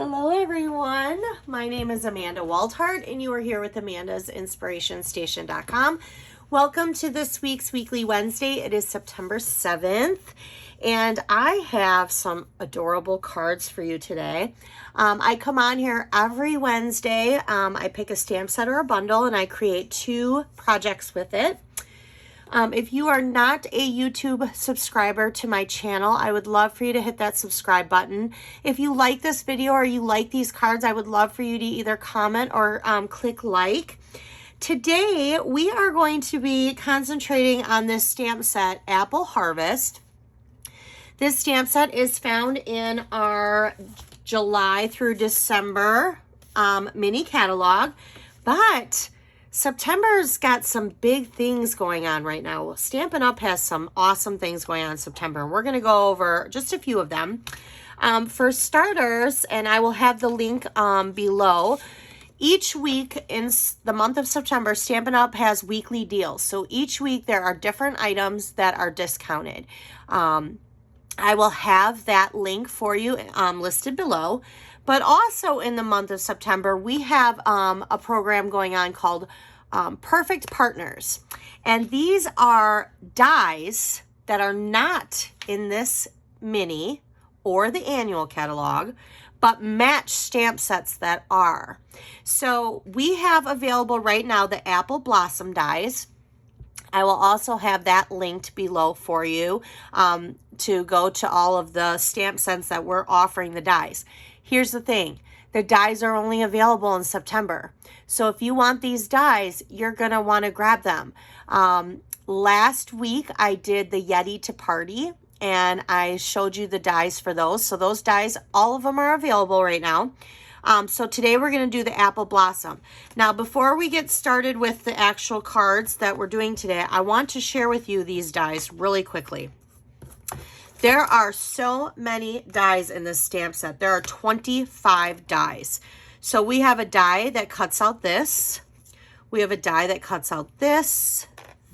Hello everyone, my name is Amanda Waldhart and you are here with Amanda's InspirationStation.com. Welcome to this week's Weekly Wednesday. It is September 7th and I have some adorable cards for you today. I come on here every Wednesday. I pick a stamp set or a bundle and I create 2 projects with it. If you are not a YouTube subscriber to my channel, I would love for you to hit that subscribe button. If you like this video or you like these cards, I would love for you to either comment or click like. Today, we are going to be concentrating on this stamp set, Apple Harvest. This stamp set is found in our July through December mini catalog, but September's got some big things going on right now. Stampin' Up! Has some awesome things going on in September. We're going to go over just a few of them. For starters, and I will have the link below, each week in the month of September, Stampin' Up! Has weekly deals. So each week there are different items that are discounted. I will have that link for you listed below. But also in the month of September, we have a program going on called Perfect Partners. And these are dies that are not in this mini or the annual catalog, but match stamp sets that are. So we have available right now the Apple Blossom dies. I will also have that linked below for you to go to all of the stamp sets that we're offering the dies. Here's the thing, the dies are only available in September. So if you want these dies, you're going to want to grab them. Last week, I did the Yeti to Party, and I showed you the dies for those. So those dies, all of them are available right now. So today we're going to do the Apple Blossom. Now, before we get started with the actual cards that we're doing today, I want to share with you these dies really quickly. There are so many dies in this stamp set. There are 25 dies. So we have a die that cuts out this. We have a die that cuts out this.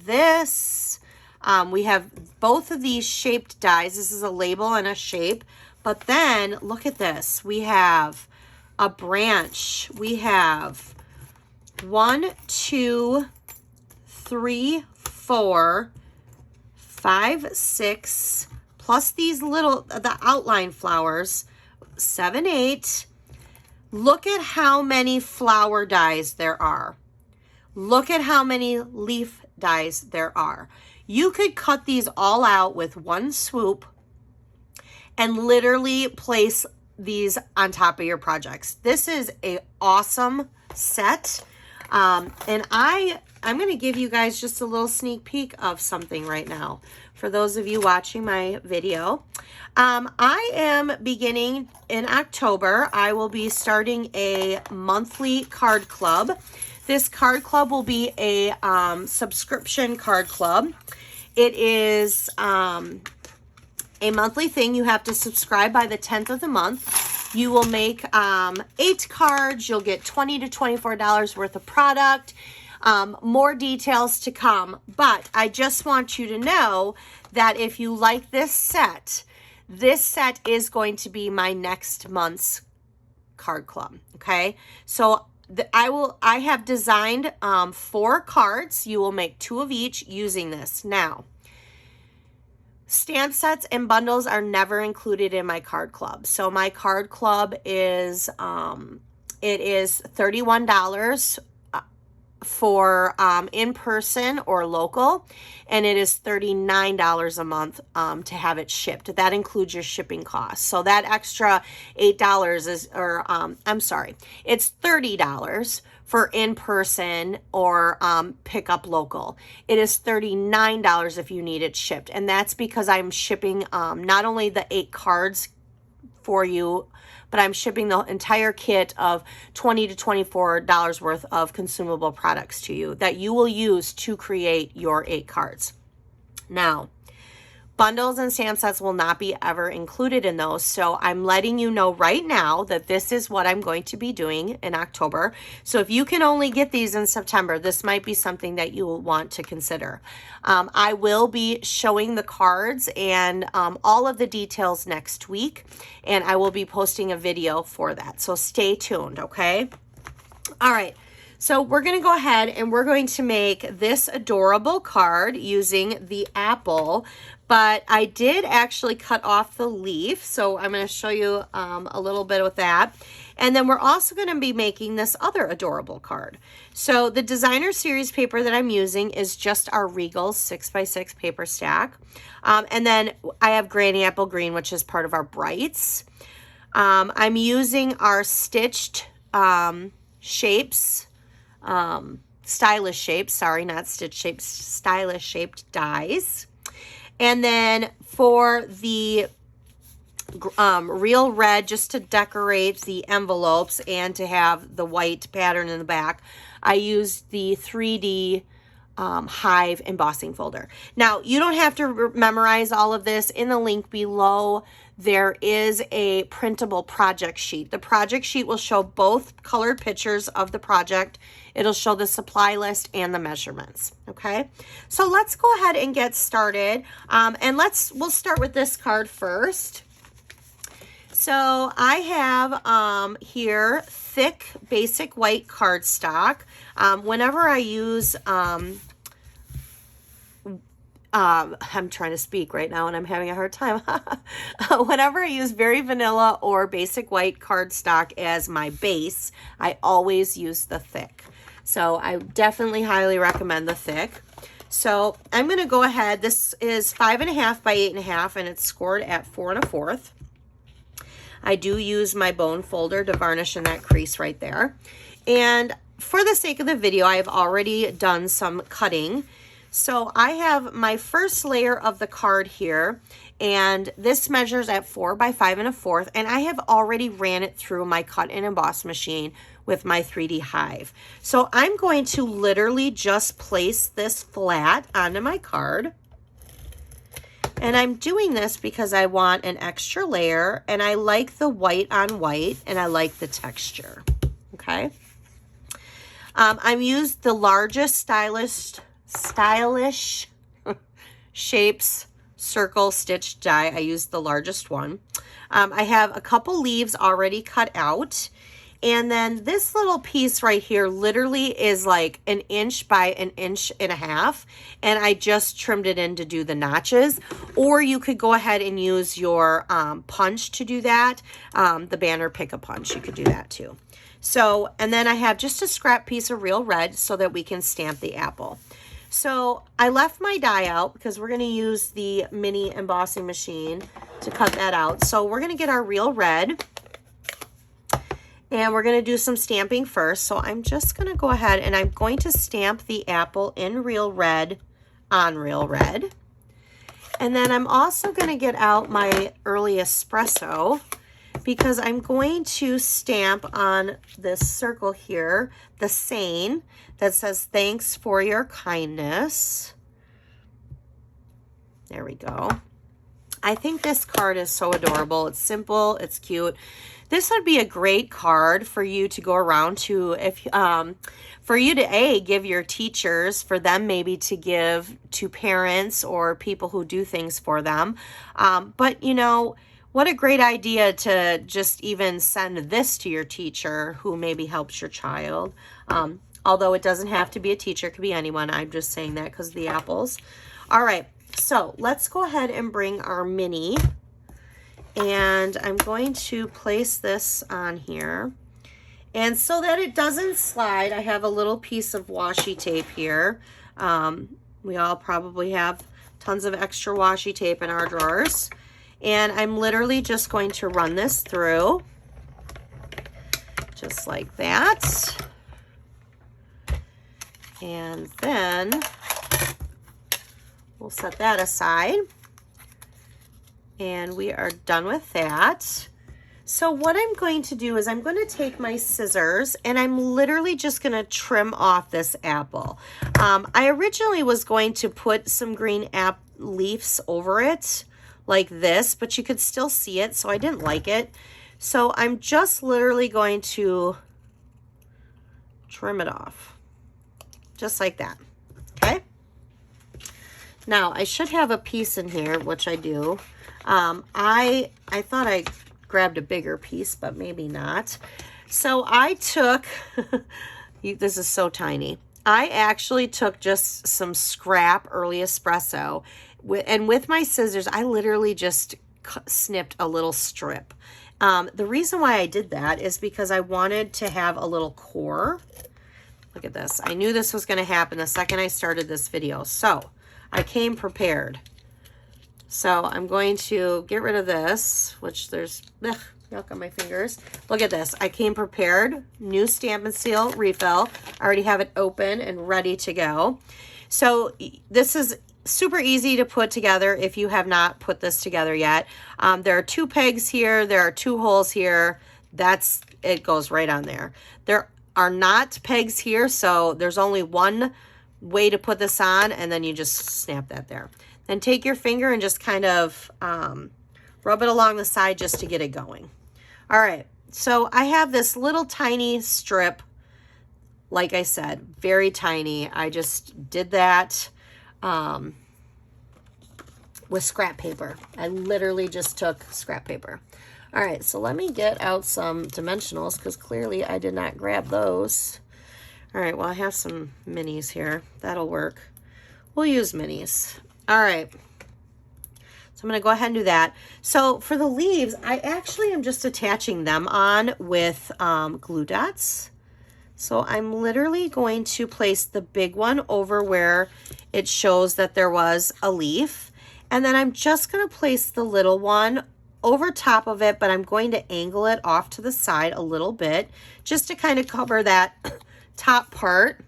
We have both of these shaped dies. This is a label and a shape. But then look at this. We have a branch. We have 1, 2, 3, 4, 5, 6, plus these little, the outline flowers, 7, 8. Look at how many flower dies there are. Look at how many leaf dies there are. You could cut these all out with one swoop and literally place these on top of your projects. This is an awesome set. And I'm going to give you guys just a little sneak peek of something right now. For those of you watching my video, I am beginning in October. I will be starting a monthly card club. This card club will be a subscription card club. It is a monthly thing. You have to subscribe by the 10th of the month. You will make 8 cards. You'll get $20 to $24 worth of product. More details to come, but I just want you to know that if you like this set is going to be my next month's card club. Okay, so I have designed 4 cards. You will make 2 of each using this. Now, stamp sets and bundles are never included in my card club. So my card club is it is $31 for in-person or local, and it is $39 a month to have it shipped. That includes your shipping costs. So that extra $8 is, or I'm sorry, it's $30 for in-person or pick up local. It is $39 if you need it shipped, and that's because I'm shipping not only the 8 cards for you, but I'm shipping the entire kit of $20 to $24 worth of consumable products to you that you will use to create your 8 cards. Now, Bundles and stamp sets will not be ever included in those. So I'm letting you know right now that this is what I'm going to be doing in October. So if you can only get these in September, this might be something that you will want to consider. I will be showing the cards and all of the details next week, and I will be posting a video for that. So stay tuned, okay? All right. So we're going to go ahead and we're going to make this adorable card using the apple, but I did actually cut off the leaf. So I'm going to show you a little bit with that. And then we're also going to be making this other adorable card. So the designer series paper that I'm using is just our Regal 6x6 paper stack. And then I have Granny Apple Green, which is part of our Brights. I'm using our stitched shapes, stylish shapes, sorry, not stitch shapes, stylish shaped dies. And then for the real red, just to decorate the envelopes and to have the white pattern in the back, I used the 3D Hive embossing folder. Now, you don't have to memorize all of this. In the link below, there is a printable project sheet. The project sheet will show both colored pictures of the project. It'll show the supply list and the measurements, okay? So let's go ahead and get started. And we'll start with this card first. So I have here thick basic white cardstock. Whenever I use I'm trying to speak right now and I'm having a hard time. Whenever I use very vanilla or basic white cardstock as my base, I always use the thick. So I definitely highly recommend the thick. So I'm going to go ahead. This is 5.5 by 8.5 and it's scored at 4 1/4. I do use my bone folder to varnish in that crease right there. And for the sake of the video, I've already done some cutting. So I have my first layer of the card here, and this measures at 4 by 5 1/4, and I have already ran it through my cut and emboss machine with my 3D Hive. So I'm going to literally just place this flat onto my card. And I'm doing this because I want an extra layer, and I like the white on white, and I like the texture, okay? I've used the largest stylish shapes circle stitch die. I used the largest one. I have a couple leaves already cut out. And then this little piece right here literally is like 1 inch by 1.5 inches. And I just trimmed it in to do the notches. Or you could go ahead and use your punch to do that. The Banner Pick-a-Punch, you could do that too. So, and then I have just a scrap piece of real red so that we can stamp the apple. So I left my die out because we're going to use the mini embossing machine to cut that out. So we're going to get our real red and we're going to do some stamping first. So I'm just going to go ahead and I'm going to stamp the apple in real red on real red. And then I'm also going to get out my early espresso because I'm going to stamp on this circle here the saying that says, "Thanks for your kindness." There we go. I think this card is so adorable. It's simple, it's cute. This would be a great card for you to go around to, if for you to give your teachers, for them maybe to give to parents or people who do things for them. But you know, what a great idea to just even send this to your teacher who maybe helps your child. Although it doesn't have to be a teacher, it could be anyone. I'm just saying that because of the apples. All right, so let's go ahead and bring our mini. And I'm going to place this on here. And so that it doesn't slide, I have a little piece of washi tape here. We all probably have tons of extra washi tape in our drawers. And I'm literally just going to run this through, just like that. And then we'll set that aside. And we are done with that. So what I'm going to do is I'm going to take my scissors and I'm literally just going to trim off this apple. I originally was going to put some green leaves over it like this, but you could still see it, so I didn't like it. So I'm just literally going to trim it off, just like that, okay? Now, I should have a piece in here, which I do. I thought I grabbed a bigger piece, but maybe not. So I took, this is so tiny. I actually took just some scrap early espresso, and with my scissors, I literally just snipped a little strip. The reason why I did that is because I wanted to have a little core. Look at this. I knew this was going to happen the second I started this video, so I came prepared. So I'm going to get rid of this, which there's yuck on my fingers. Look at this. I came prepared. New Stampin' Seal refill. I already have it open and ready to go. So this is super easy to put together if you have not put this together yet. There are 2 pegs here. There are 2 holes here. It goes right on there. There are not pegs here, so there's only one way to put this on, and then you just snap that there. Then take your finger and just kind of rub it along the side just to get it going. All right, so I have this little tiny strip, like I said, very tiny. I just did that with scrap paper. I literally just took scrap paper. All right, so let me get out some dimensionals because clearly I did not grab those. All right, well, I have some minis here. That'll work. We'll use minis. All right. So I'm going to go ahead and do that. So for the leaves, I actually am just attaching them on with glue dots. So I'm literally going to place the big one over where it shows that there was a leaf. And then I'm just going to place the little one over top of it, but I'm going to angle it off to the side a little bit just to kind of cover that top part.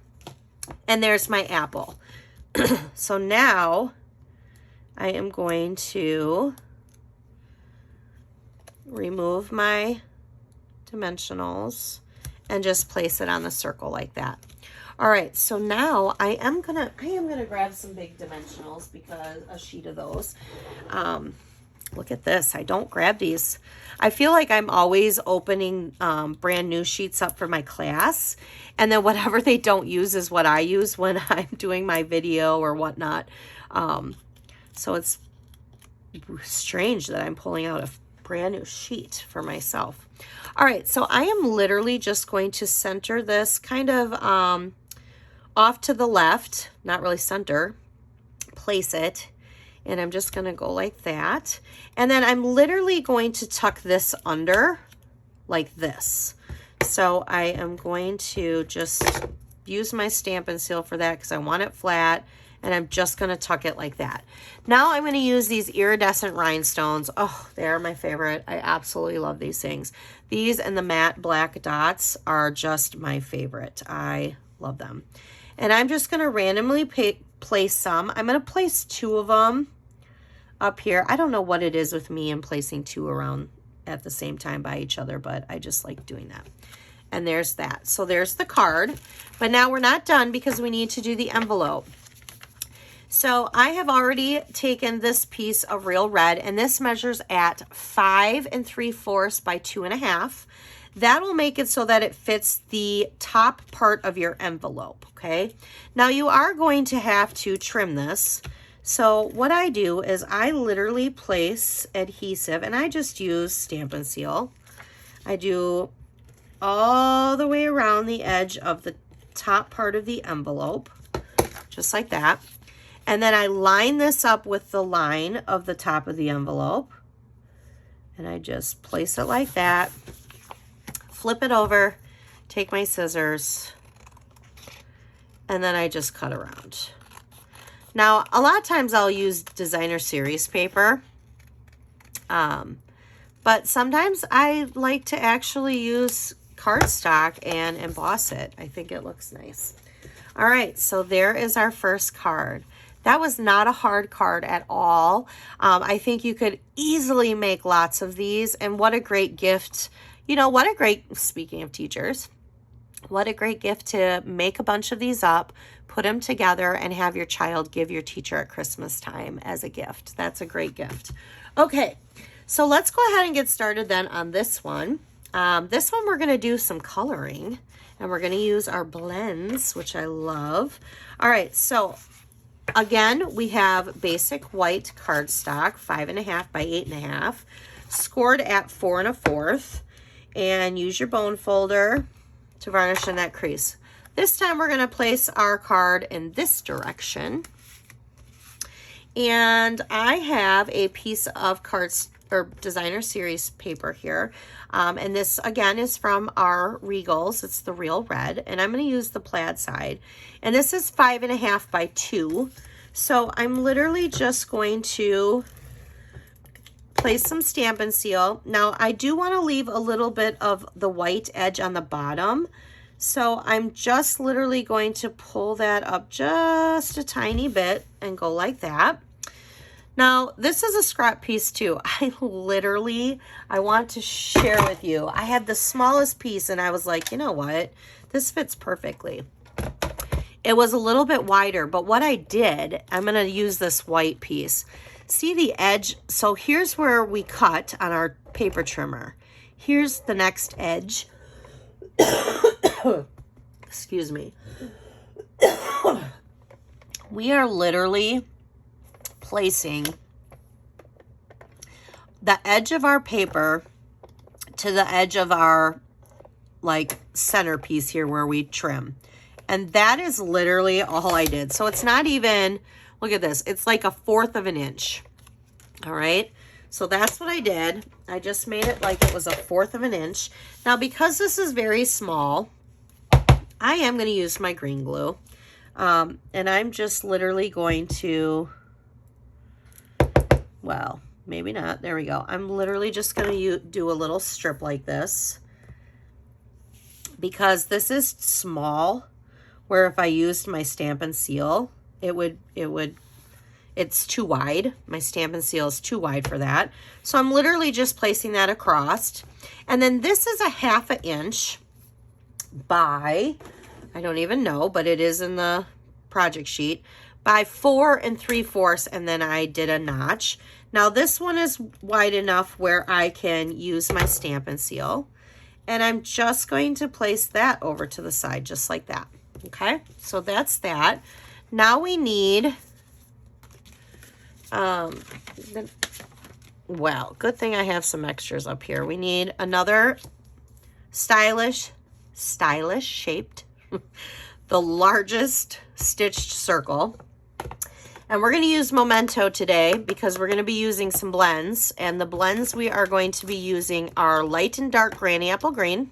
And there's my apple. So now I am going to remove my dimensionals and just place it on the circle like that. All right, so now I am gonna grab some big dimensionals, because a sheet of those. Look at this. I don't grab these. I feel like I'm always opening brand new sheets up for my class, and then whatever they don't use is what I use when I'm doing my video or whatnot. So it's strange that I'm pulling out a brand new sheet for myself. All right, so I am literally just going to center this kind of off to the left, not really center, place it, and I'm just gonna go like that. And then I'm literally going to tuck this under like this. So I am going to just use my Stampin' Seal for that because I want it flat, and I'm just gonna tuck it like that. Now I'm gonna use these iridescent rhinestones. Oh, they are my favorite. I absolutely love these things. These and the matte black dots are just my favorite. I love them. And I'm just gonna randomly place some. I'm gonna place 2 of them up here. I don't know what it is with me and placing 2 around at the same time by each other, but I just like doing that. And there's that. So there's the card. But now we're not done because we need to do the envelope. So I have already taken this piece of real red, and this measures at 5 3/4 by 2.5. That will make it so that it fits the top part of your envelope, okay? Now you are going to have to trim this. So what I do is I literally place adhesive, and I just use Stampin' Seal. I do all the way around the edge of the top part of the envelope, just like that. And then I line this up with the line of the top of the envelope. And I just place it like that. Flip it over, take my scissors, and then I just cut around. Now, a lot of times I'll use designer series paper, but sometimes I like to actually use cardstock and emboss it. I think it looks nice. All right, so there is our first card. That was not a hard card at all. I think you could easily make lots of these, and what a great gift. You know, what a great, speaking of teachers, what a great gift to make a bunch of these up, put them together, and have your child give your teacher at Christmas time as a gift. That's a great gift. Okay, so let's go ahead and get started then on this one. This one we're going to do some coloring, and we're going to use our blends, which I love. All right, so again, we have basic white cardstock, 5.5 by 8.5, scored at 4 1/4, and use your bone folder to varnish in that crease. This time we're going to place our card in this direction. And I have a piece of cards or designer series paper here. And this again is from our Regals. It's the Real Red. And I'm going to use the plaid side. And this is 5.5 by 2. So I'm literally just going to place some Stampin' Seal. Now I do want to leave a little bit of the white edge on the bottom. So I'm just literally going to pull that up just a tiny bit and go like that. Now this is a scrap piece too. I want to share with you. I had the smallest piece and I was like, you know what? This fits perfectly. It was a little bit wider, but what I did, I'm going to use this white piece. See the edge? So here's where we cut on our paper trimmer. Here's the next edge. Excuse me. We are literally placing the edge of our paper to the edge of our like centerpiece here where we trim. And that is literally all I did. So it's not even, look at this. It's like 1/4 of an inch. All right. So that's what I did. I just made it like it was 1/4 of an inch. Now, because this is very small, I am going to use my green glue. And I'm just literally going to, well, maybe not. There we go. I'm literally just going to do a little strip like this because this is small, where if I used my Stampin' Seal, it's too wide. My Stampin' Seal is too wide for that. So I'm literally just placing that across. And then this is 1/2 inch by, I don't even know, but it is in the project sheet, by 4 3/4, and then I did a notch. Now this one is wide enough where I can use my Stampin' Seal. And I'm just going to place that over to the side, just like that. Okay, so that's that. Now we need, well, good thing I have some extras up here. We need another stylish shaped, the largest stitched circle. And we're going to use Memento today because we're going to be using some blends. And the blends we are going to be using are light and dark Granny Apple Green,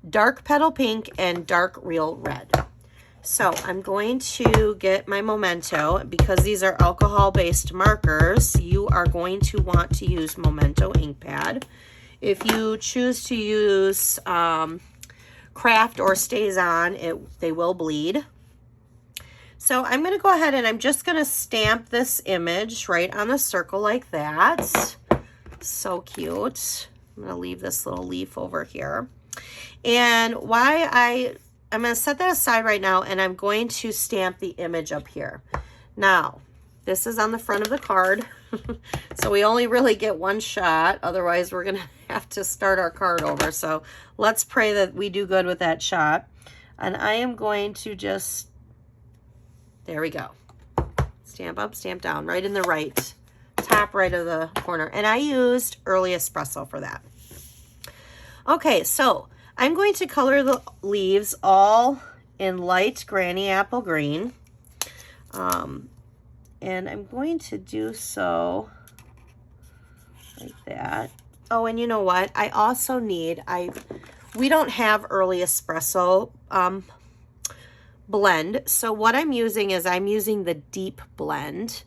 dark Petal Pink, and dark Real Red. So I'm going to get my Memento. Because these are alcohol-based markers, you are going to want to use Memento ink pad. If you choose to use craft or stays on, they will bleed. So I'm going to go ahead and I'm just going to stamp this image right on the circle like that. So cute. I'm going to leave this little leaf over here. And I'm going to set that aside right now, and I'm going to stamp the image up here. Now, this is on the front of the card, so we only really get one shot. Otherwise, we're going to have to start our card over. So let's pray that we do good with that shot. And I am going to just, there we go. Stamp up, stamp down, right in the top right of the corner. And I used Early Espresso for that. Okay, so I'm going to color the leaves all in light Granny Apple Green. And I'm going to do so like that. Oh, and you know what? I also need, we don't have Early Espresso blend. So what I'm using is I'm using the deep blend.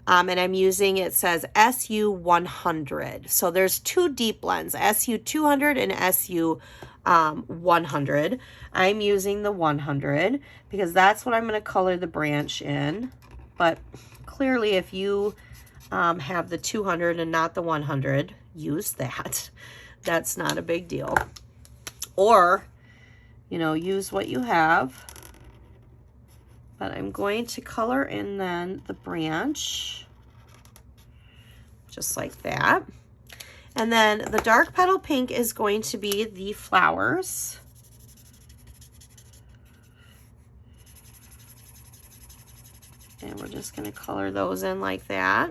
And I'm using, it says SU 100. So there's 2 deep blends, SU 200 and SU 100. I'm using the 100 because that's what I'm going to color the branch in. but clearly if you have the 200 and not the 100, use that. That's not a big deal. Or, you know, use what you have. But I'm going to color in then the branch, just like that. And then the dark petal pink is going to be the flowers. And we're just going to color those in like that.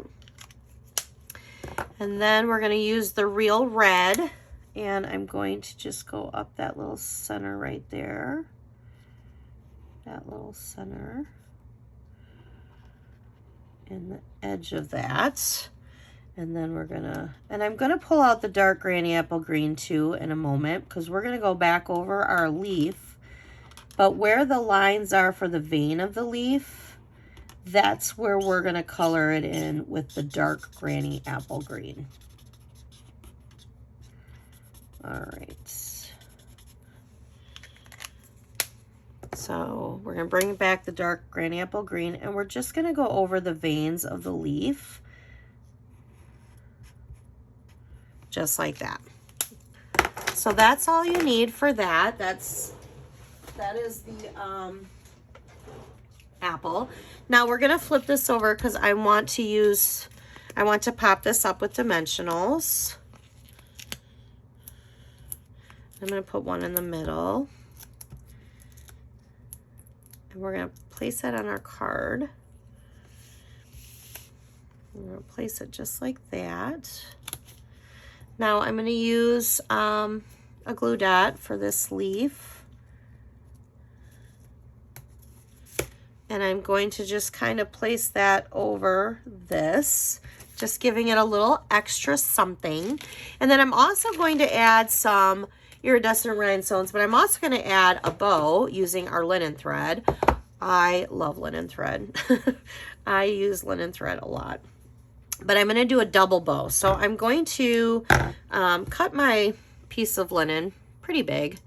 And then we're going to use the real red, and I'm going to just go up that little center right there. That little center and the edge of that. And then we're gonna, and I'm gonna pull out the dark granny apple green too in a moment, because we're gonna go back over our leaf. But where the lines are for the vein of the leaf, that's where we're gonna color it in with the dark granny apple green. All right. So we're going to bring back the dark granny apple green, and we're just going to go over the veins of the leaf. Just like that. So that's all you need for that. That is the apple. Now we're going to flip this over because I want to pop this up with dimensionals. I'm going to put one in the middle. And we're going to place that on our card. We're going to place it just like that. Now I'm going to use a glue dot for this leaf. And I'm going to just kind of place that over this, just giving it a little extra something. And then I'm also going to add some iridescent rhinestones, but I'm also going to add a bow using our linen thread. I love linen thread. I use linen thread a lot. But I'm going to do a double bow. So I'm going to cut my piece of linen pretty big.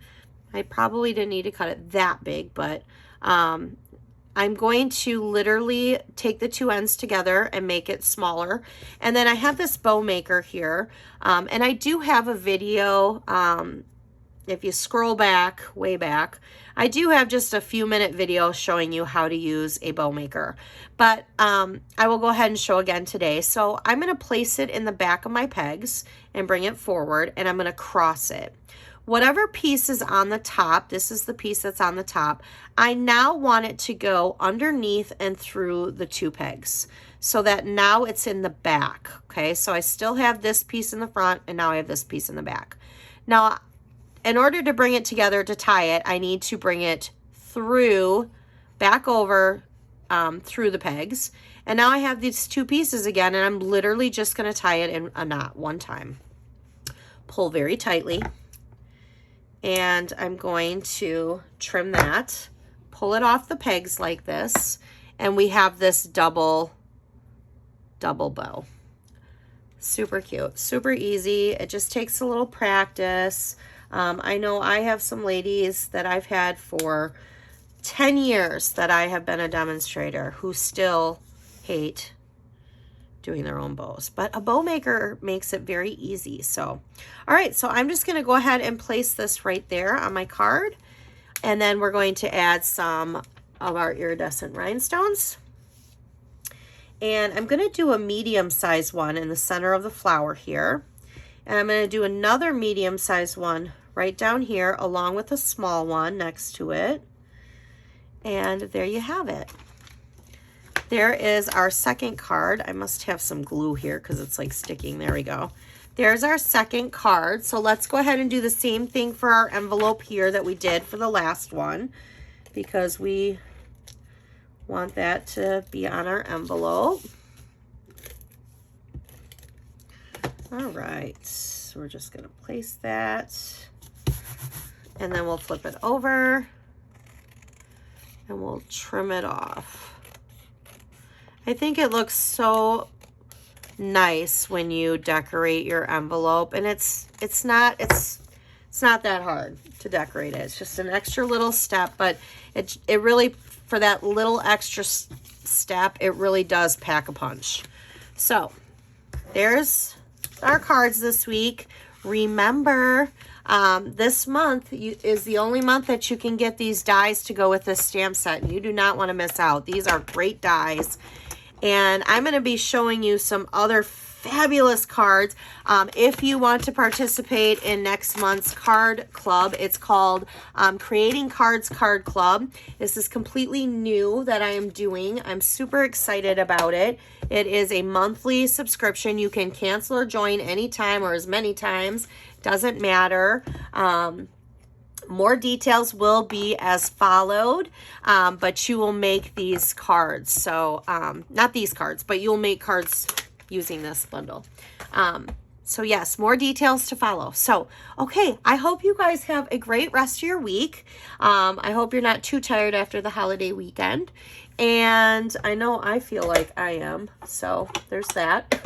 I probably didn't need to cut it that big, but I'm going to literally take the two ends together and make it smaller. And then I have this bow maker here. And I do have a video. If you scroll back, way back, I do have just a few minute video showing you how to use a bow maker. But I will go ahead and show again today. So I'm going to place it in the back of my pegs and bring it forward, and I'm going to cross it. Whatever piece is on the top, this is the piece that's on the top, I now want it to go underneath and through the two pegs so that now it's in the back. Okay, so I still have this piece in the front, and now I have this piece in the back. Now, in order to bring it together to tie it, I need to bring it through, back over, through the pegs. And now I have these two pieces again, and I'm literally just going to tie it in a knot one time. Pull very tightly. And I'm going to trim that, pull it off the pegs like this, and we have this double bow. Super cute, super easy. It just takes a little practice. I know I have some ladies that I've had for 10 years that I have been a demonstrator who still hate doing their own bows, but a bow maker makes it very easy. So, all right, so I'm just going to go ahead and place this right there on my card, and then we're going to add some of our iridescent rhinestones. And I'm going to do a medium-sized one in the center of the flower here. And I'm going to do another medium-sized one right down here along with a small one next to it. And there you have it. There is our second card. I must have some glue here because it's like sticking. There we go. There's our second card. So let's go ahead and do the same thing for our envelope here that we did for the last one, because we want that to be on our envelope. All right, so we're just gonna place that, and then we'll flip it over and we'll trim it off. I think it looks so nice when you decorate your envelope, and it's not that hard to decorate it. It's just an extra little step, but it really, for that little extra step. It really does pack a punch. So there's our cards this week. Remember, this month is the only month that you can get these dies to go with this stamp set. And you do not want to miss out. These are great dies. And I'm going to be showing you some other fabulous cards. If you want to participate in next month's card club, it's called Creating Cards Card Club. This is completely new that I am doing. I'm super excited about it. It is a monthly subscription. You can cancel or join anytime or as many times. Doesn't matter. More details will be as followed, but you will make these cards. So, not these cards, but you'll make cards using this bundle. So yes, more details to follow. So, okay, I hope you guys have a great rest of your week. I hope you're not too tired after the holiday weekend. And I know I feel like I am, so there's that.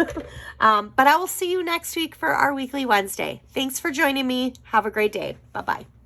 But I will see you next week for our Weekly Wednesday. Thanks for joining me. Have a great day. Bye-bye.